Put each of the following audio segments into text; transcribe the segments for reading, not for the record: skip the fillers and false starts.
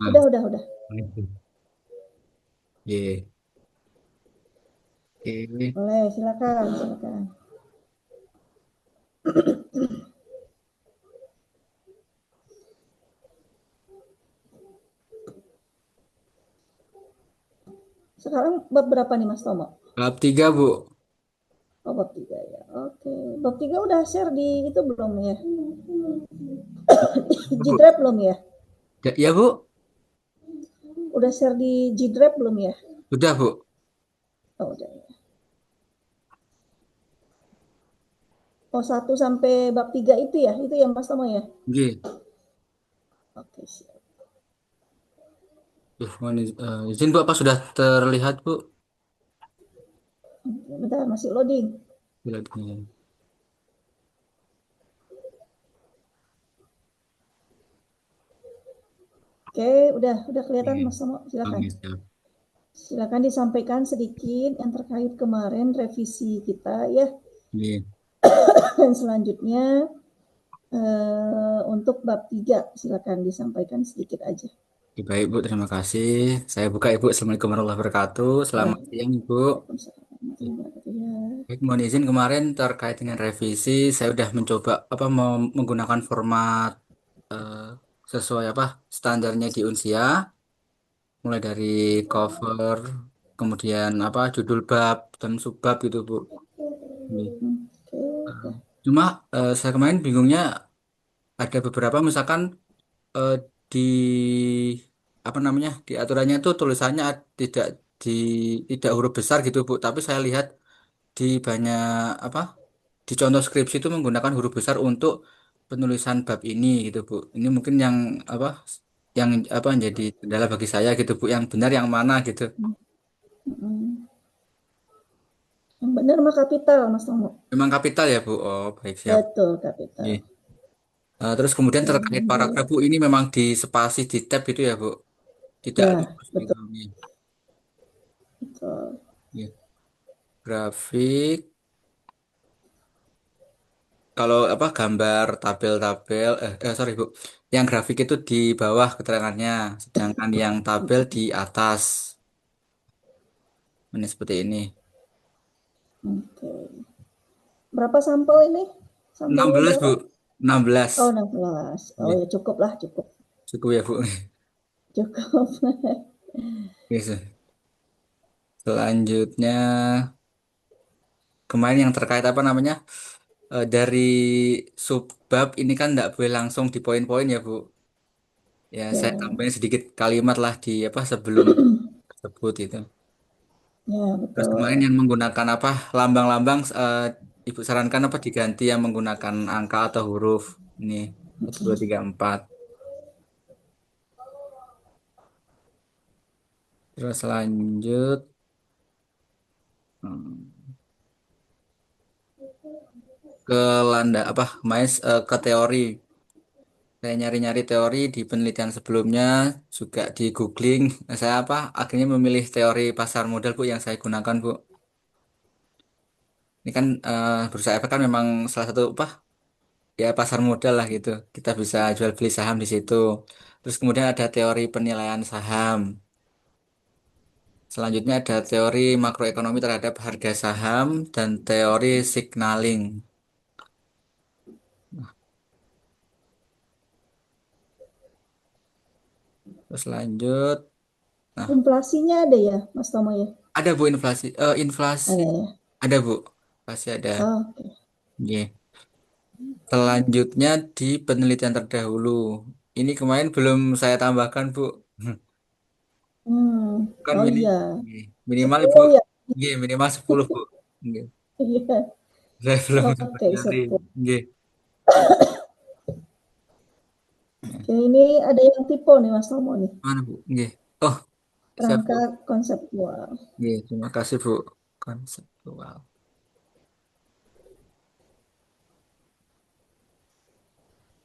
Nah, Udah. gitu. Iya. Oke. Boleh, silakan. Sekarang bab berapa nih Mas Tomo? Bab 3, Bu. Oh, bab 3 ya. Oke. Bab 3 udah share di itu belum ya? Bu. G-Drive belum ya? Ya, ya, Bu. Udah share di G-Drive belum ya? Sudah, Bu. Oh, udah ya. Oh, 1 sampai bab 3 itu ya? Itu ya Mas Tomo ya? Oke. Oke, siap. Izin, Bu, apa sudah terlihat, Bu? Bentar, masih loading. Lihat ini. Oke, udah kelihatan Oke. Mas Tomo. Silakan. Oke, siap. Silakan disampaikan sedikit yang terkait kemarin revisi kita ya. Oke. Dan selanjutnya untuk bab 3 silakan disampaikan sedikit aja. Oke, baik, Bu. Terima kasih. Saya buka, Ibu. Assalamualaikum warahmatullahi wabarakatuh. Ya, Selamat siang, Ibu. Waalaikumsalam warahmatullahi wabarakatuh. Ya. Baik, mohon izin kemarin terkait dengan revisi, saya sudah mencoba menggunakan format eh, sesuai standarnya di Unsia, mulai dari cover, kemudian judul bab dan subbab gitu, Bu. Ini. Eh, Oke. Cuma saya kemarin bingungnya ada beberapa misalkan eh, di di aturannya itu tulisannya tidak di tidak huruf besar gitu, Bu. Tapi saya lihat di banyak apa di contoh skripsi itu menggunakan huruf besar untuk penulisan bab ini gitu, Bu. Ini mungkin apa yang jadi kendala bagi saya gitu, Bu. Yang benar yang mana gitu. Mm-mm. Yang benar mah kapital Mas Tomo. Memang kapital ya, Bu. Oh, baik, siap. Betul kapital. Iya. Terus kemudian Oke, terkait paragraf, lanjut. Bu, ini memang di spasi di tab itu ya, Bu. Tidak Ya, lurus gitu. betul. Iya. Betul. Iya. Grafik. Kalau gambar tabel-tabel, sorry, Bu, yang grafik itu di bawah keterangannya, sedangkan yang tabel di atas. Ini seperti ini. Oke. Berapa sampel ini? Sampelnya 16, berapa? Bu. 16. Oh, 16. Oh Iya, ya cukup lah, cukup. cukup ya, Bu. Cukup. Bisa. Selanjutnya, kemarin yang terkait dari subbab ini kan tidak boleh langsung di poin-poin ya, Bu. Ya, saya Ya, tambahin sedikit kalimat lah di sebelum tersebut itu. ya Terus kemarin betul. yang menggunakan lambang-lambang, Ibu sarankan diganti yang menggunakan angka atau huruf. Ini 1, 2, 3, 4. Terus lanjut hmm, ke ke teori. Saya nyari-nyari teori di penelitian sebelumnya, juga di googling. Saya akhirnya memilih teori pasar modal, Bu, yang saya gunakan, Bu. Ini kan bursa efek kan memang salah satu ya pasar modal lah gitu. Kita bisa jual beli saham di situ. Terus kemudian ada teori penilaian saham. Selanjutnya ada teori makroekonomi terhadap harga saham dan teori signaling. Terus lanjut. Nah, Inflasinya ada ya, Mas Tomo ya? ada, Bu, inflasi. Inflasi Ada ya. ada, Bu. Pasti ada. Oke. Iya. Selanjutnya di penelitian terdahulu. Ini kemarin belum saya tambahkan, Bu. Kan Oh iya. minimal Ibu. 10 ya. Iya, minimal 10, Bu. Iya. Iya. Saya belum sempat Oke, nyari. 10. Iya. Oke, ini ada yang tipe nih Mas Tomo nih. Mana, Bu? Iya. Oh, siap, Bu. Kerangka konseptual. Iya, terima kasih, Bu. Konseptual.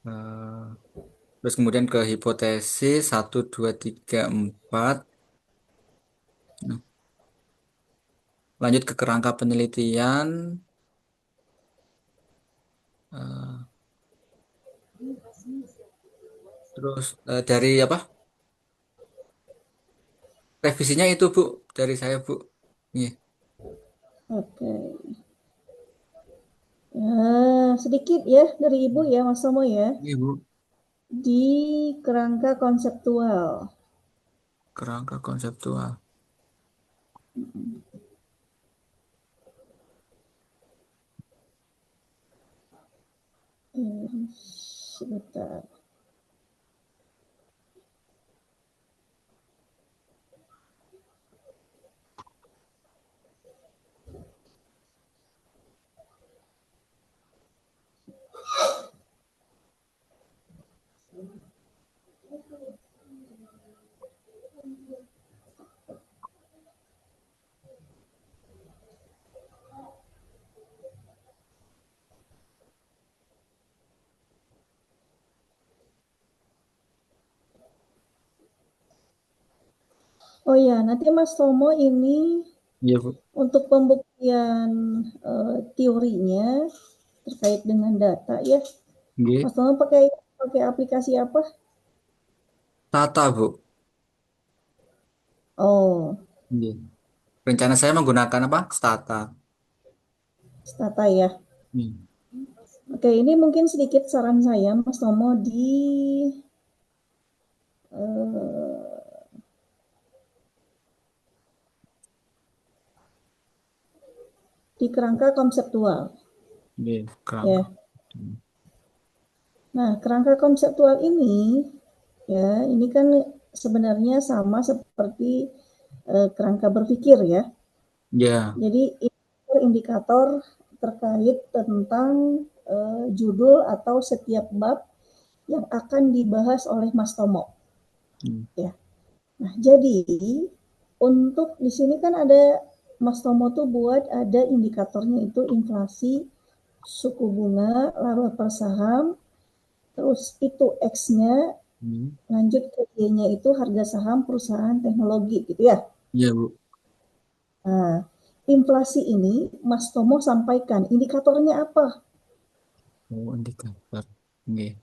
Eh, Terus kemudian ke hipotesis 1, 2, 3, 4. Nah, lanjut ke kerangka penelitian. eh, Terus dari revisinya itu Bu dari saya Bu. Iya, Oke. Sedikit ya dari Ibu ya, Mas Tomo ya. iya Bu. Di kerangka konseptual. Kerangka konseptual. Sebentar. Oh ya, nanti Mas Tomo ini Iya Bu. untuk pembuktian teorinya terkait dengan data ya. Iya. Mas Tomo pakai pakai aplikasi apa? Tata Bu. Oh, Iya. Rencana saya menggunakan apa? Stata. Stata ya. Iya. Oke, ini mungkin sedikit saran saya Mas Tomo eh, di kerangka konseptual Iya. Kerangka. ya. Nah, kerangka konseptual ini ya, ini kan sebenarnya sama seperti kerangka berpikir ya. Iya. Jadi indikator terkait tentang judul atau setiap bab yang akan dibahas oleh Mas Tomo Hmm. ya. Nah, jadi untuk di sini kan ada Mas Tomo tuh buat ada indikatornya itu inflasi, suku bunga, laba per saham, terus itu X-nya, Hmm. lanjut ke Y-nya itu harga saham perusahaan teknologi gitu ya. Iya Bu. Nah, inflasi ini Mas Tomo sampaikan indikatornya apa? Oh, indikator. Iya.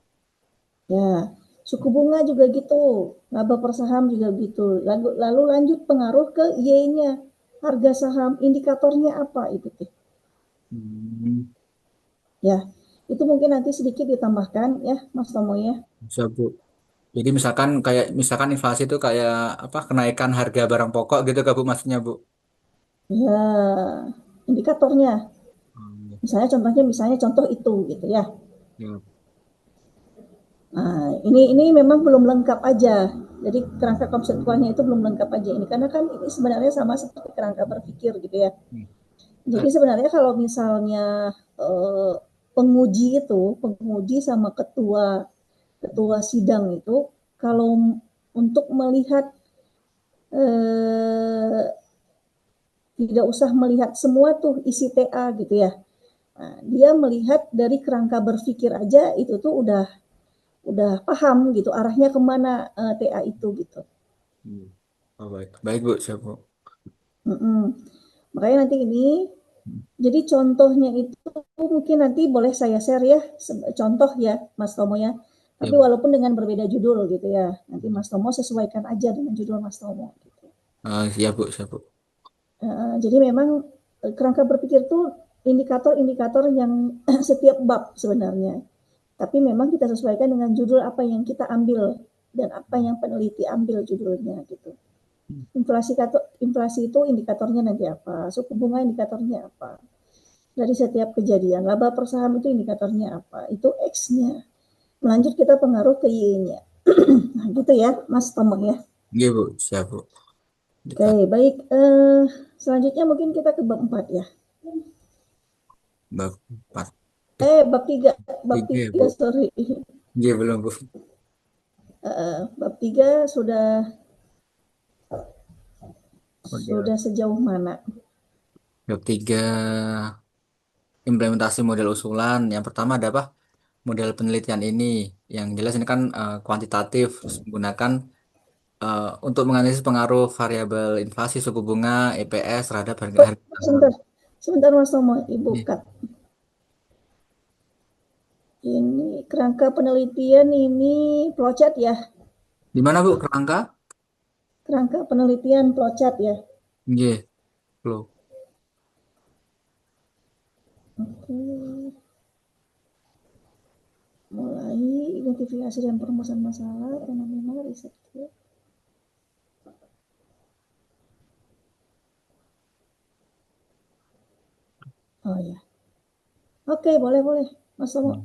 Ya, suku bunga juga gitu, laba per saham juga gitu. Lalu lanjut pengaruh ke Y-nya, harga saham, indikatornya apa itu tuh? Hmm. Ya, itu mungkin nanti sedikit ditambahkan ya, Mas Tomo ya. Bisa Bu. Jadi misalkan inflasi itu kayak apa? Kenaikan harga barang pokok gitu kan Bu maksudnya Bu. Ya, indikatornya. Hmm. Misalnya contoh itu gitu ya. Ya. Nah, ini memang belum lengkap aja. Jadi kerangka konseptualnya itu belum lengkap aja ini karena kan ini sebenarnya sama seperti kerangka berpikir gitu ya. Hmm. Jadi sebenarnya kalau misalnya penguji sama ketua ketua sidang itu kalau untuk melihat eh, tidak usah melihat semua tuh isi TA gitu ya. Nah, dia melihat dari kerangka berpikir aja itu tuh udah paham gitu arahnya kemana TA itu gitu. Hmm. Oh, baik. Baik Bu, siap Bu. Mm-mm. Makanya nanti ini, Hmm. jadi contohnya itu mungkin nanti boleh saya share ya, contoh ya Mas Tomo ya. Ya Tapi Bu. walaupun dengan berbeda judul gitu ya. Nanti Mas Tomo sesuaikan aja dengan judul Mas Tomo. Gitu. Siap Bu, siap Bu. Jadi memang kerangka berpikir tuh indikator-indikator yang setiap bab sebenarnya. Tapi memang kita sesuaikan dengan judul apa yang kita ambil dan apa yang peneliti ambil judulnya gitu. Hmm. Inflasi itu indikatornya nanti apa, suku bunga indikatornya apa. Dari setiap kejadian, laba per saham itu indikatornya apa, itu X-nya. Lanjut kita pengaruh ke Y-nya. Nah, gitu ya, Mas Tomo ya. Iya Bu, siap Bu. Oke, Dekat baik. Selanjutnya mungkin kita ke bab 4 ya. bab 4. Bab 3, bab Tiga ya 3 Bu. sorry. Iya belum Bu. Bab 3 Model. sudah sejauh mana? Bab 3 implementasi model usulan. Yang pertama ada apa? Model penelitian ini. Yang jelas ini kan kuantitatif, terus menggunakan untuk menganalisis pengaruh variabel inflasi, suku bunga, EPS terhadap harga Oh, harga saham. sebentar. Sebentar Mas Tomo, Ibu Iya. cut. Ini kerangka penelitian ini flowchart ya. Di mana Bu kerangka? Kerangka penelitian flowchart ya. Nggih, flow. Oke. Mulai identifikasi dan perumusan masalah, fenomena, riset. Oh ya. Oke, boleh boleh. Mas Tomo. Hmm.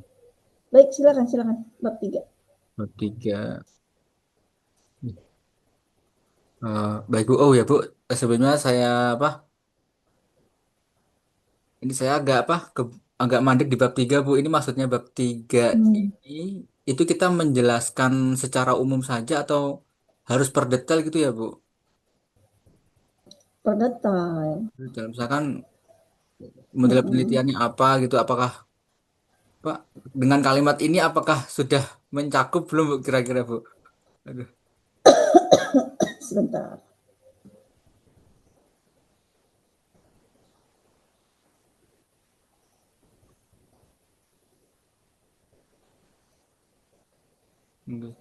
Baik, silakan silakan. Bab 3. Bab 3. Baik Bu. Oh ya Bu, sebelumnya saya apa? Ini saya agak apa? Agak mandek di bab 3 Bu. Ini maksudnya bab 3 Hmm, ini itu kita menjelaskan secara umum saja atau harus per detail gitu ya Bu? per detail. Detail. Misalkan model Mm-mm. penelitiannya apa gitu, apakah Pak dengan kalimat ini apakah sudah mencakup belum Bu kira-kira Bu? Aduh. Sebentar. Aduh.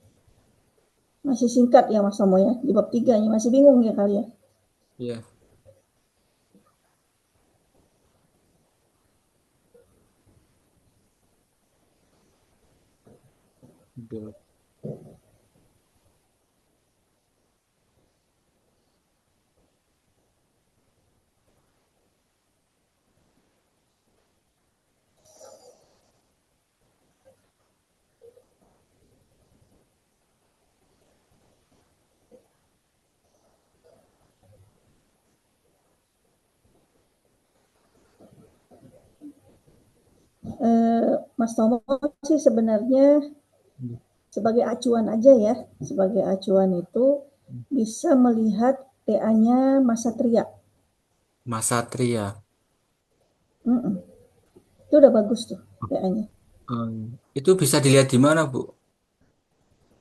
Masih singkat ya Mas Tomo ya. Di bab 3 nya masih bingung ya kali ya. Iya. Aduh. Mas Tomo sih sebenarnya sebagai acuan aja ya. Sebagai acuan itu bisa melihat TA-nya Mas Satria. Mas Satria. Mm-mm. Itu udah bagus tuh TA-nya. Itu bisa dilihat di mana Bu?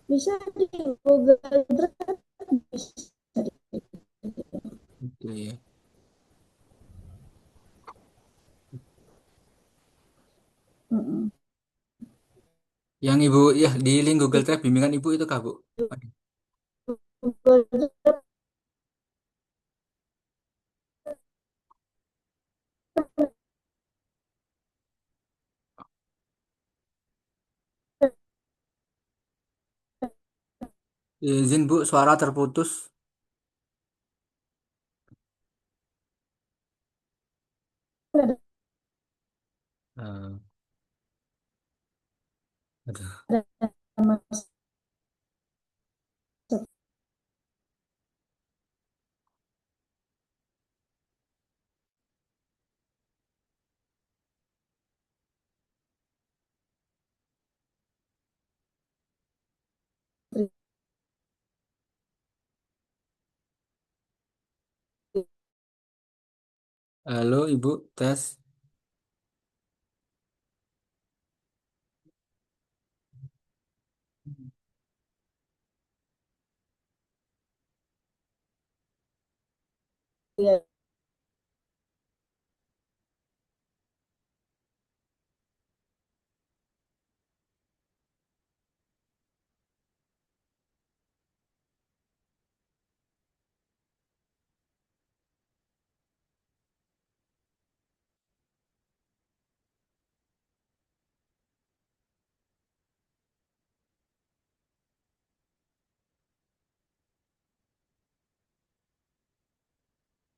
Bisa di Google Drive. Bisa di, Itu ya. mm-mm. Yang Ibu ya di link Google Drive bimbingan Ibu itu kah Bu? Aduh. Google Drive Izin Bu, suara terputus. ada, Eh, aduh. ada Mas Satria. Halo Ibu, tes.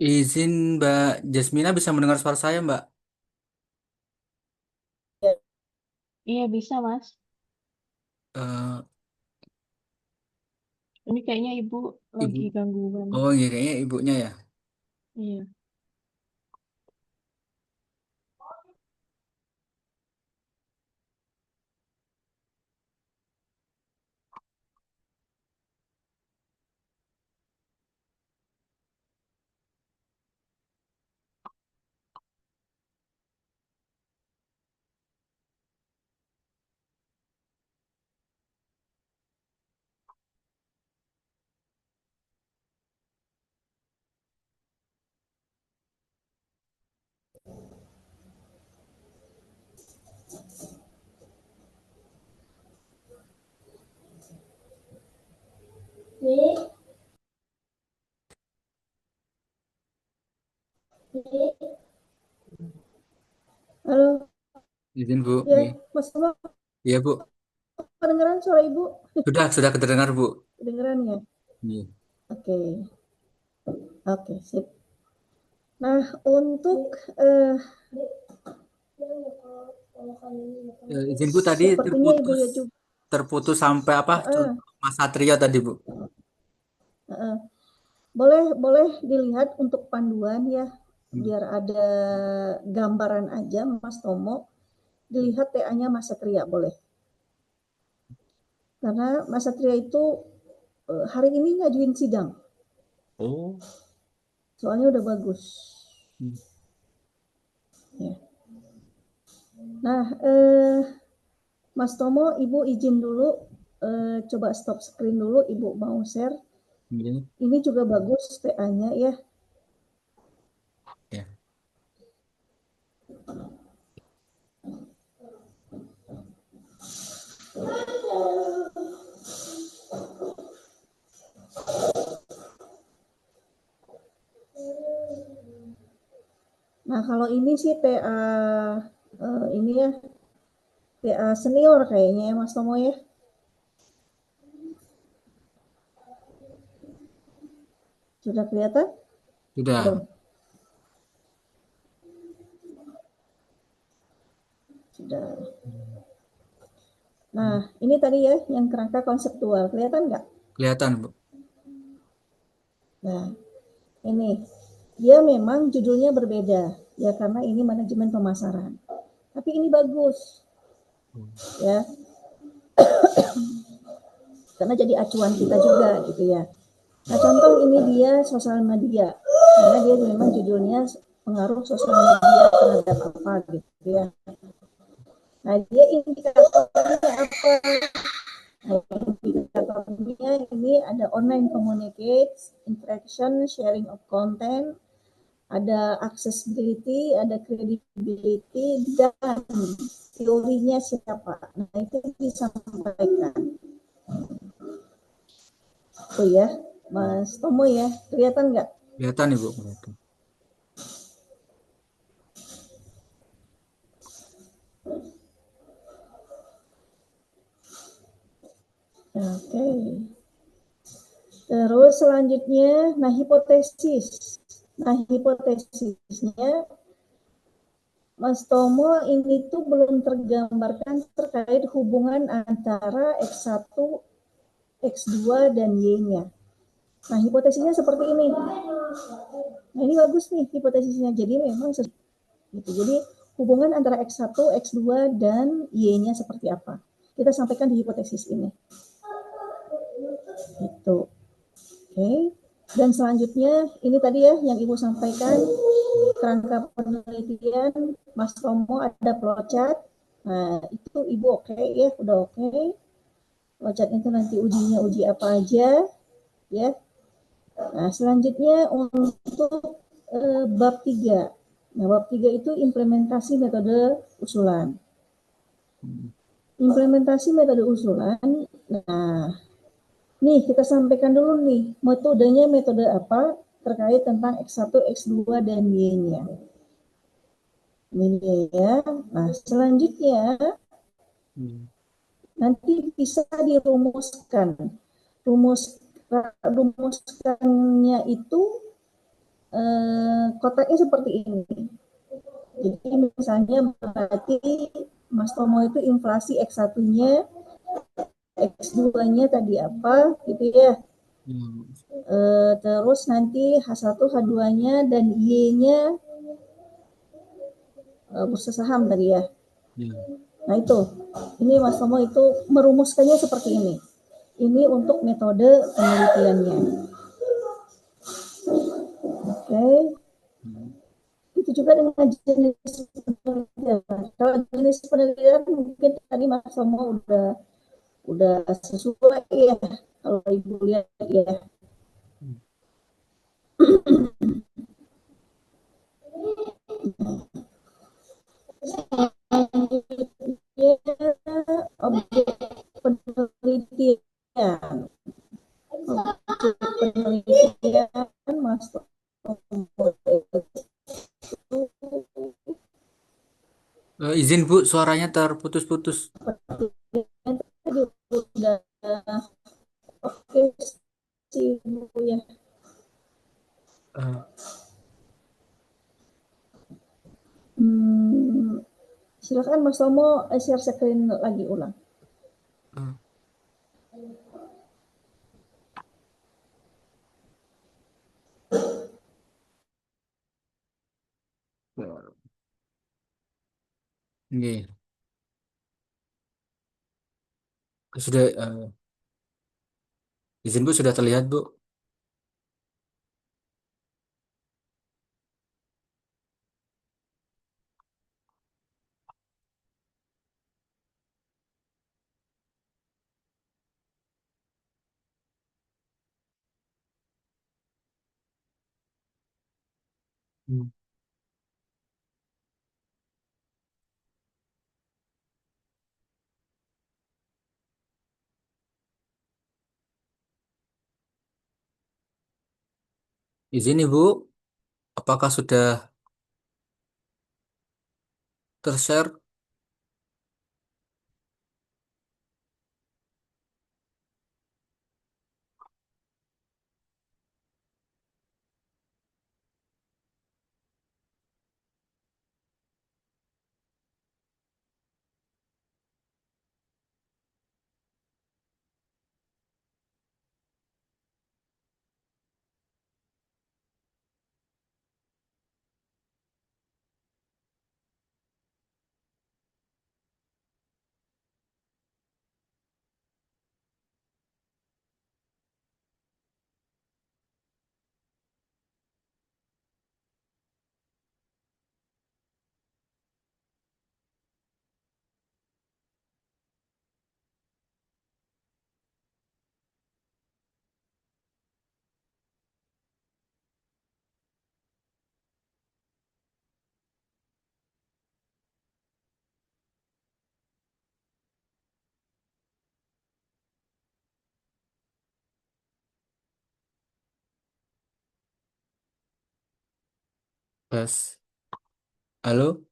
Izin Mbak Jasmina bisa mendengar suara saya Mbak? Iya bisa, Mas. Eh, Ini kayaknya Ibu Ibu. lagi gangguan. Oh iya kayaknya ibunya ya. Iya. izin Bu. Ya, Nih. Mas Tomo, Iya Bu. kedengeran suara Ibu? Sudah kedengar Bu. Kedengeran ya? Iya. Oke, oke, sip. Nah, untuk eh, Izin Bu tadi sepertinya Ibu terputus ya juga. terputus sampai apa? Mas Satrio tadi Bu. Boleh boleh dilihat untuk panduan ya, Hmm. biar ada gambaran aja Mas Tomo. Dilihat TA-nya Mas Satria boleh. Karena Mas Satria itu hari ini ngajuin sidang. Oh. Soalnya udah bagus. Hmm. Ya. Nah, Mas Tomo, Ibu izin dulu, coba stop screen dulu, Ibu mau share. Ini. Ini juga bagus TA-nya ya. Ya. Nah, kalau ini sih TA ini ya, TA senior kayaknya ya Mas Tomo ya. Sudah kelihatan? Belum? Sudah. Sudah. Hmm. Nah, ini tadi ya yang kerangka konseptual. Kelihatan nggak? Kelihatan Bu. Nah, ini dia memang judulnya berbeda ya karena ini manajemen pemasaran. Tapi ini bagus ya karena jadi acuan kita juga gitu ya. Nah, contoh ini dia sosial media karena dia memang judulnya pengaruh sosial media terhadap apa gitu ya. Nah, dia indikatornya apa? Nah, indikatornya ini ada online communicates, interaction, sharing of content, ada accessibility, ada credibility, dan teorinya siapa. Nah, itu disampaikan. Oh ya, Mas Tomo ya, kelihatan nggak? Kelihatan Ibu. Kelihatan. Oke. Terus selanjutnya, nah hipotesis. Nah hipotesisnya Mas Tomo ini tuh belum tergambarkan terkait hubungan antara X1, X2, dan Y-nya. Nah, hipotesisnya seperti ini. Nah, ini bagus nih hipotesisnya. Jadi memang gitu. Jadi hubungan antara X1, X2, dan Y-nya seperti apa. Kita sampaikan di hipotesis ini. Gitu. Oke. Dan selanjutnya, ini tadi ya yang Ibu sampaikan, kerangka penelitian, Mas Tomo ada flowchart. Nah, itu Ibu oke ya, udah oke. Flowchart itu nanti ujinya uji apa aja, ya. Nah, selanjutnya untuk bab 3. Nah, bab 3 itu implementasi metode usulan. Implementasi metode usulan, nah, nih kita sampaikan dulu nih, metodenya metode apa terkait tentang X1, X2, dan Y-nya. Ini ya. Nah, selanjutnya nanti bisa dirumuskan. Rumuskannya itu kotaknya seperti ini. Jadi misalnya berarti Mas Tomo itu inflasi X1-nya, X2-nya tadi apa gitu ya. Terus nanti H1, H2-nya dan Y-nya bursa saham tadi ya. Nah itu, ini Mas Tomo itu merumuskannya seperti ini. Ini untuk metode penelitiannya. Oke. Itu juga dengan jenis penelitian. Kalau jenis penelitian mungkin tadi Mas Tomo udah sesuai ya kalau Ibu lihat ya. Objek penelitian. Objek penelitian Mas Tomo. Izin Bu, suaranya terputus-putus. Seperti yang tadi udah oke sih Bu ya. Eh, Hmm, silakan Mas Tomo share screen lagi ulang. eh, Nggih. Sudah izin Bu sudah terlihat Bu. Hmm. Izin Ibu, apakah sudah tershare? Tes. Halo?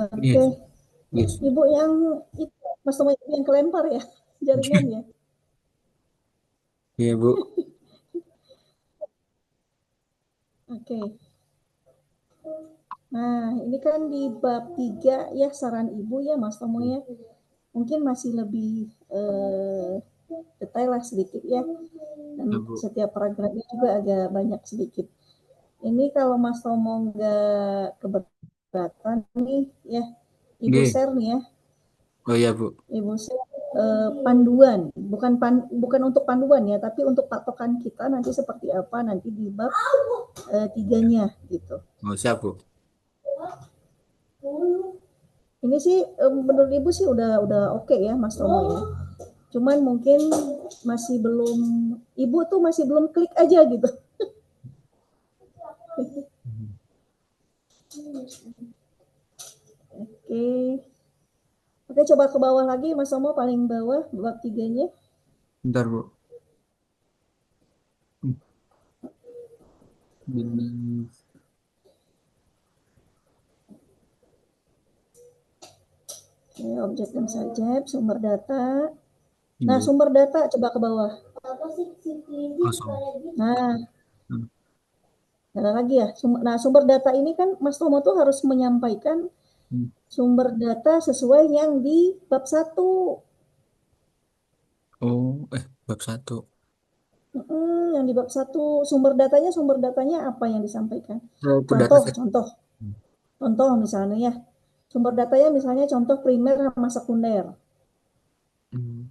Oke, Yes. Yes. Ibu yang itu Mas Tomo itu yang kelempar ya jaringannya. Iya Bu. Oke. Nah, ini kan di bab 3 ya saran Ibu ya Mas Tomo ya. Mungkin masih lebih detail lah sedikit ya. Dan Ya Bu. setiap paragrafnya juga agak banyak sedikit. Ini kalau Mas Tomo nggak keberatan nih ya, Ibu Nggih. share nih ya. Oh iya Bu. Ibu share. panduan, bukan untuk panduan ya, tapi untuk patokan kita nanti seperti apa nanti di bab 3-nya gitu. Oh, siap, Bu. Ini sih menurut Ibu sih udah oke ya Mas Tomo ya. Cuman mungkin masih belum, Ibu tuh masih belum klik aja gitu. Oke. Oke, coba ke bawah lagi Mas Tomo, paling bawah bab 3-nya. Bentar, Bu. Ini. Oke, objek dan subjek, sumber data. Nah, Ini. sumber data coba ke bawah. Kosong. Nah, Hmm. ada lagi ya. Nah, sumber data ini kan Mas Tomo tuh harus menyampaikan Hmm. sumber data sesuai yang di bab 1. Oh, bab 1. Yang di bab 1 sumber datanya apa yang disampaikan? Oh, data Contoh, set. contoh, Hmm. contoh misalnya ya. Sumber datanya misalnya contoh primer sama sekunder. Hmm.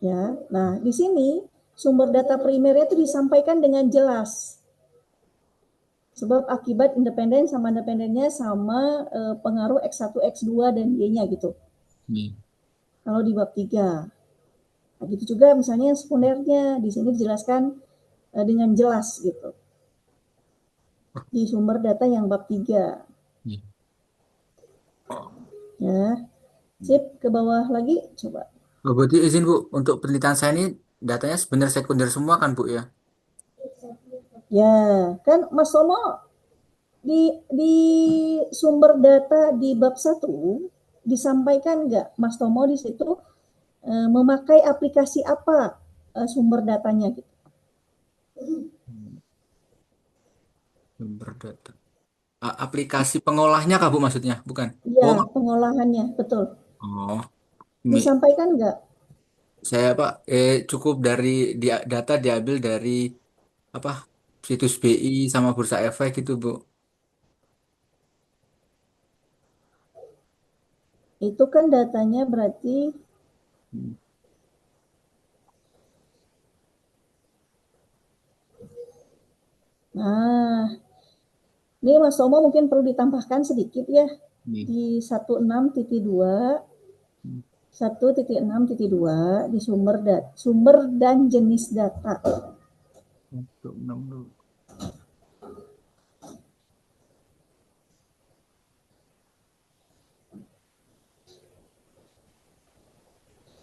Ya. Nah, di sini sumber data primernya itu disampaikan dengan jelas. Sebab akibat independen sama independennya sama pengaruh X1, X2 dan Y-nya gitu. Ini. Kalau di bab 3. Nah, gitu juga misalnya sekundernya di sini dijelaskan dengan jelas gitu. Di sumber data yang bab 3. Ini. Ya. Sip, ke bawah lagi coba. Oh, berarti izin, Bu, untuk penelitian saya ini datanya sebenarnya sekunder semua kan, Bu, ya? Ya, kan Mas Somo di sumber data di bab 1 disampaikan nggak Mas Tomo di situ memakai aplikasi apa sumber datanya gitu. Hmm. Sumber data. Aplikasi pengolahnya kah, Bu, maksudnya? Bukan? Ya, Oh, pengolahannya betul. oh, ini Disampaikan nggak? saya Pak, cukup dari data diambil dari apa situs BI sama Bursa Efek gitu, Bu. Itu kan datanya berarti, Hmm. nah, ini Mas Tomo mungkin perlu ditambahkan sedikit ya Ini. di 16.2, 1.6.2 di sumber dan jenis data. Untuk enam.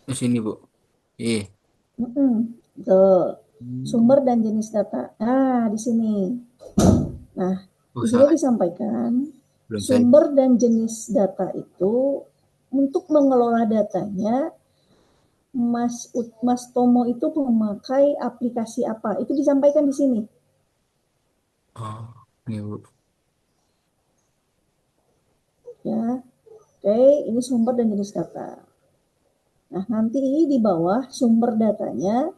Di sini, Bu. Betul. Hmm. Sumber dan jenis data. Nah, di sini. Nah, Oh, di sini salah. disampaikan Belum saya. sumber dan jenis data itu untuk mengelola datanya Mas Tomo itu memakai aplikasi apa? Itu disampaikan di sini. Oh, ini, Bu. Ya, oke, ini sumber dan jenis data. Nah, nanti di bawah sumber datanya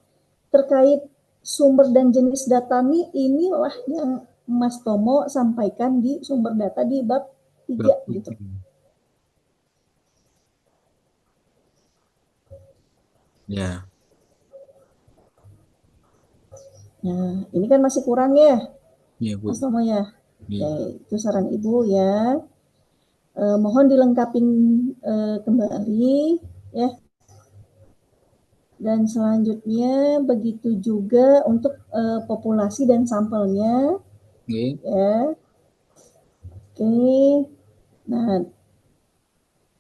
terkait sumber dan jenis data inilah yang Mas Tomo sampaikan di sumber data di bab 3 Bab gitu. 3. Ya, Nah, ini kan masih kurang ya, iya, Mas Bu. Tomo ya. Oke, Iya. itu saran Ibu ya. Mohon dilengkapin kembali ya. Dan selanjutnya begitu juga untuk populasi dan sampelnya Oke. ya. Oke. Nah,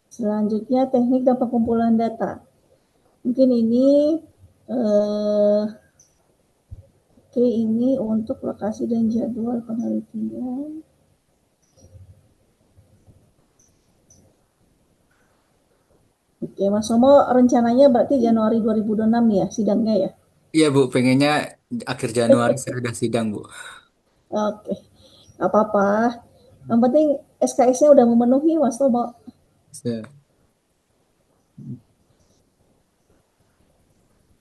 selanjutnya teknik dan pengumpulan data. Mungkin ini oke, ini untuk lokasi dan jadwal penelitian. Oke, Mas Somo rencananya berarti Januari 2026 ya sidangnya ya? Iya, Bu, pengennya akhir Januari saya sudah sidang, Bu. Oke, nggak apa-apa. Yang penting SKS-nya udah memenuhi Mas Tomo. Saya-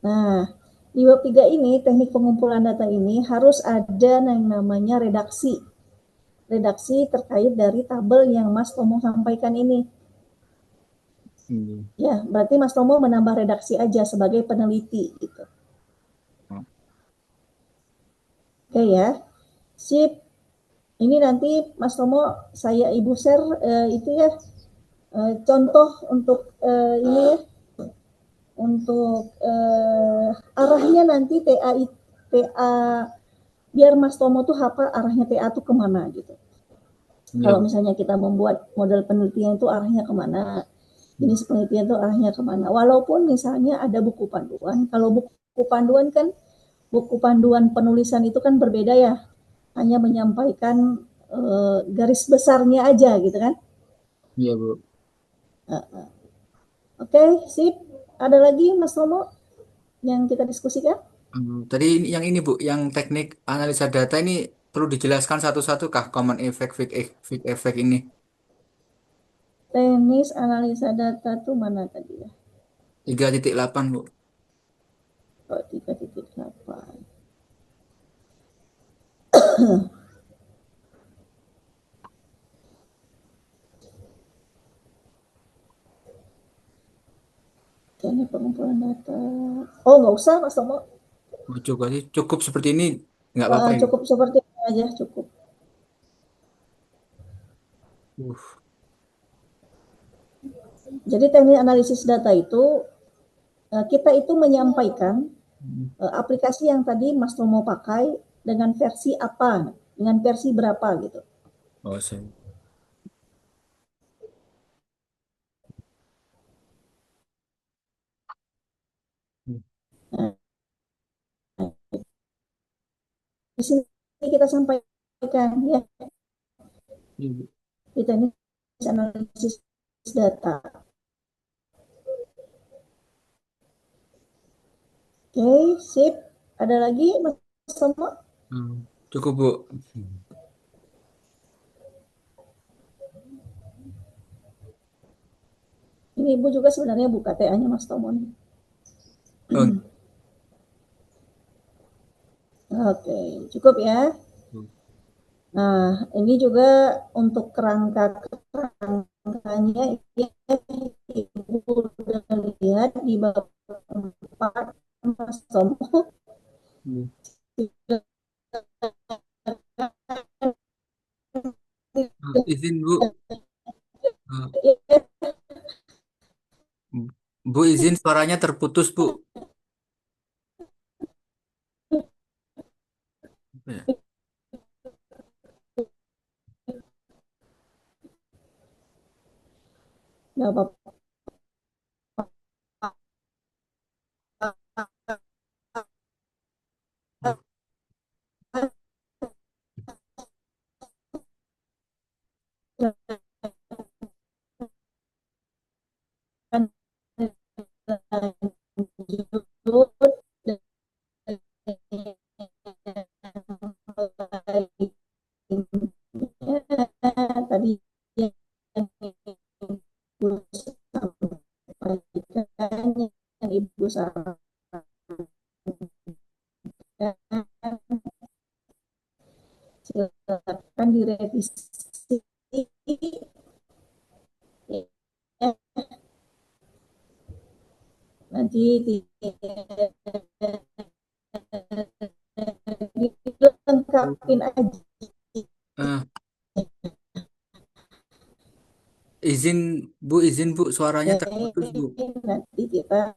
Nah, di bab 3 ini, teknik pengumpulan data ini harus ada yang namanya redaksi. Redaksi terkait dari tabel yang Mas Tomo sampaikan ini. Iya. Ya, berarti Mas Tomo menambah redaksi aja sebagai peneliti gitu. Oh, Oke ya. Sip. Ini nanti Mas Tomo saya Ibu share itu ya contoh untuk ini ya untuk arahnya nanti TA biar Mas Tomo tuh hafal arahnya TA tuh kemana gitu. iya, Kalau Bu. misalnya kita membuat model penelitian itu arahnya kemana, Hmm. jenis penelitian itu arahnya kemana. Walaupun misalnya ada buku panduan, kalau buku panduan kan buku panduan penulisan itu kan berbeda ya, hanya menyampaikan garis besarnya aja gitu kan. Iya, Bu. Oke, sip. Ada lagi Mas Tomo yang kita diskusikan? Tadi yang ini Bu, yang teknik analisa data ini perlu dijelaskan satu-satu kah common effect, big effect ini? Teknis analisa data tuh mana tadi ya? 3.8 Bu. Oh, 3.8. Teknik pengumpulan data. Oh, nggak usah Mas Tomo. Oh, coba sih, cukup seperti ini nggak apa-apa ini. Cukup seperti ini aja, cukup. Uh, Jadi teknik analisis data itu kita itu menyampaikan hmm. aplikasi yang tadi Mas Tomo pakai dengan versi apa, dengan versi berapa gitu. Oh, saya. Hmm. Nah, di sini kita sampaikan ya, Iya, Bu. kita ini analisis data. Oke, sip. Ada lagi Mas Tomo? Cukup Bu. Hmm. Ini Ibu juga sebenarnya buka TA-nya Mas Tomo nih. Oh, Oke, cukup ya. hmm. Nah, ini juga untuk kerangkanya ini Ibu udah lihat di bab 4 Mas Tomo. Izin Bu. Uh, Bu izin suaranya terputus Bu. Apa ya? Nggak apa-apa. Oh, Tadi yang Ibu sampaikan, yang Ibu sarankan, silakan direvisi ya, nanti dilengkapin aja. eh, izin izin Bu suaranya terputus Bu. Oke, nanti kita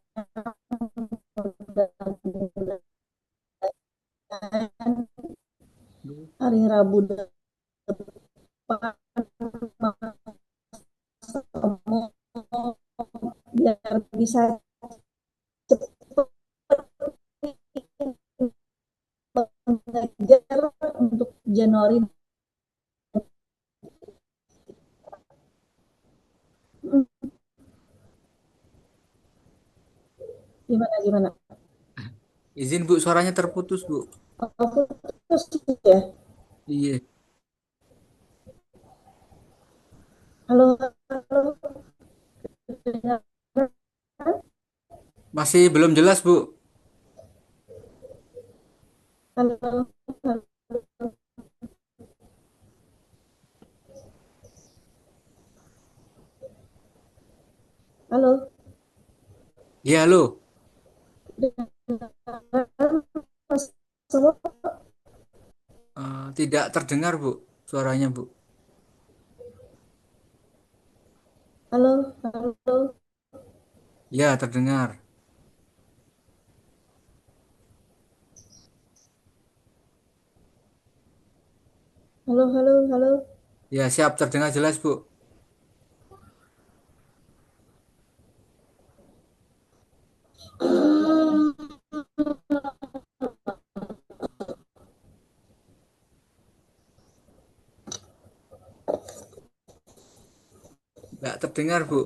mudah-mudahan hari Rabu depan biar bisa cepat mengejar untuk Januari. Gimana gimana? Izin Bu suaranya terputus Bu. Oh, putus ya. Iya. Halo, halo, Masih belum jelas Bu. halo, halo. Halo, Ya, halo. Mas Solo? Tidak terdengar, Bu, suaranya, Bu. Halo, halo, Ya, terdengar. halo, halo, halo. Ya, siap terdengar jelas, Bu. Nggak terdengar, Bu.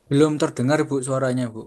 Belum terdengar Bu suaranya Bu.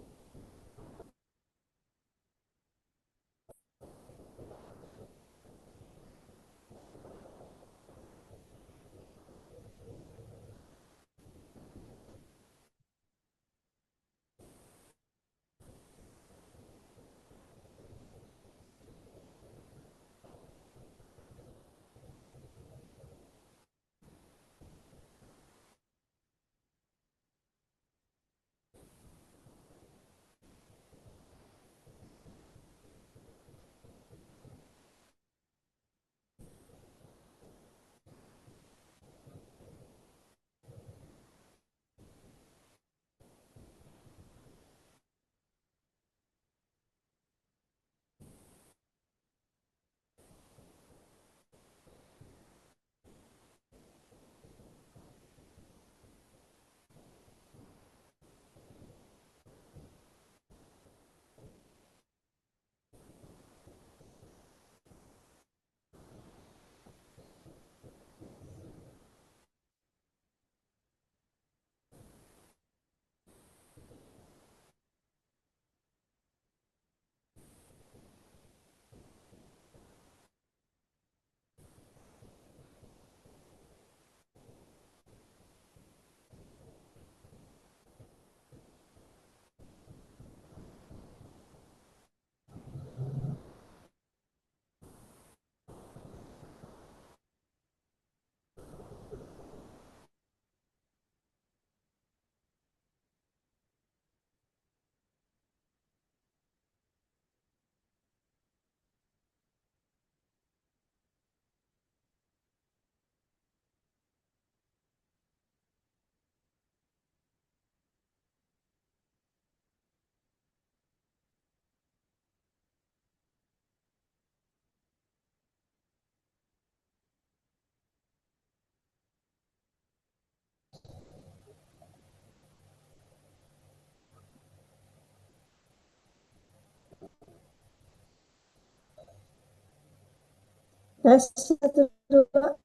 Tes satu dua.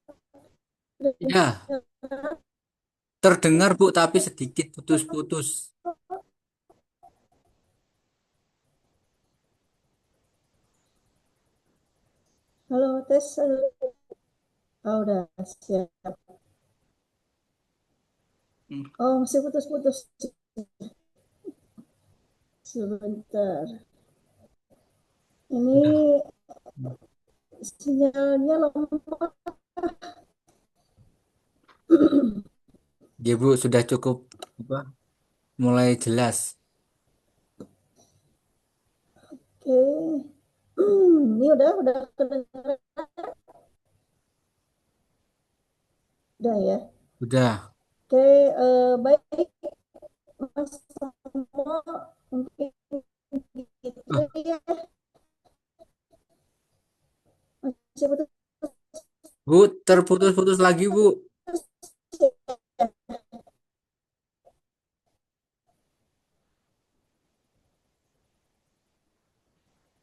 Ya, terdengar Bu tapi sedikit putus-putus. Halo, tes satu. Oh, udah siap. Hmm. Oh, masih putus-putus. Sebentar. Ini Udah. sinyalnya lemah. Ya Bu sudah cukup apa? Mulai jelas. Oke. Ini udah kedengeran. Udah ya. Udah. Oke, baik Mas Samo, mungkin gitu Oh, ya. Masih putus. Bu terputus-putus lagi Bu.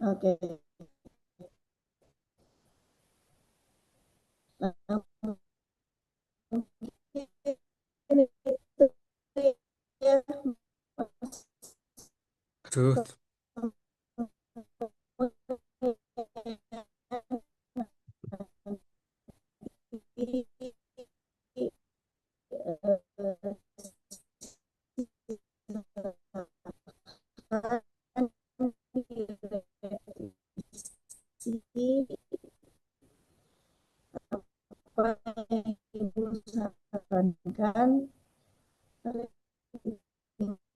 Oke. Nah, mungkin itu ya. Aduh, Apa yang Ibu sarankan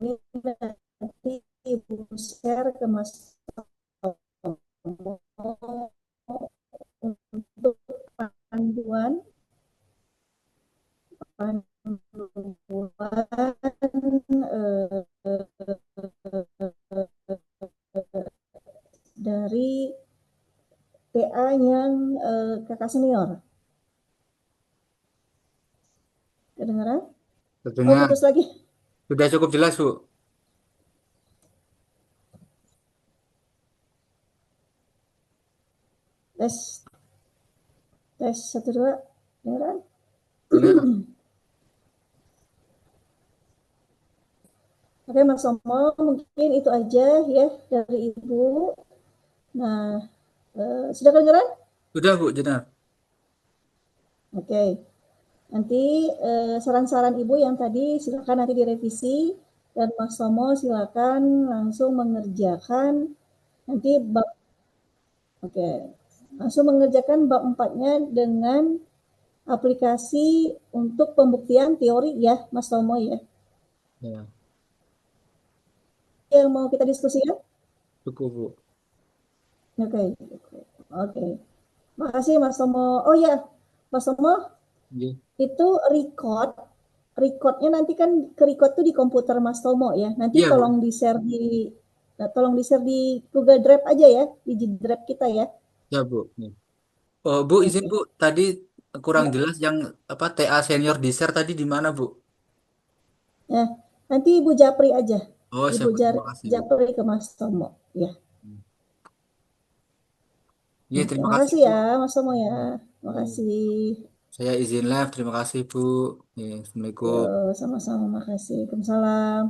ini nanti Ibu share ke Mas Tomo untuk panduan dari TA yang kakak senior. Kedengaran? Oh, terdengar. putus lagi. Sudah cukup jelas Bu. Tes, tes satu dua. Kedengaran? Dengar. Oke, Mas Somo, mungkin itu aja ya dari Ibu. Nah, sudah kedengeran? Udah Bu, jenar. Oke. Nanti saran-saran Ibu yang tadi silakan nanti direvisi dan Mas Somo silakan langsung mengerjakan nanti bab oke. Langsung mengerjakan bab 4-nya dengan aplikasi untuk pembuktian teori ya, Mas Somo ya. Ya, Yang mau kita diskusikan? cukup Bu. Oke. Oke. Makasih Mas Somo. Oh ya, Mas Somo, Iya, itu recordnya nanti kan ke record tuh di komputer Mas Tomo ya. Nanti iya Bu. tolong di share di Google Drive aja ya, di G Drive kita ya. Ya Bu. Iya. Oh Bu, izin Oke. Bu, tadi kurang Ya, jelas yang apa TA senior di share tadi di mana Bu? ya. Nanti Ibu Japri aja. Oh, Ibu siap Bu. Terima kasih Bu. Japri ke Mas Tomo ya. Iya, Oke, terima kasih makasih Bu. ya Mas Tomo ya. Iya. Makasih. Saya izin live. Terima kasih Bu. Iya, Assalamualaikum. Yo, sama-sama makasih. Waalaikumsalam.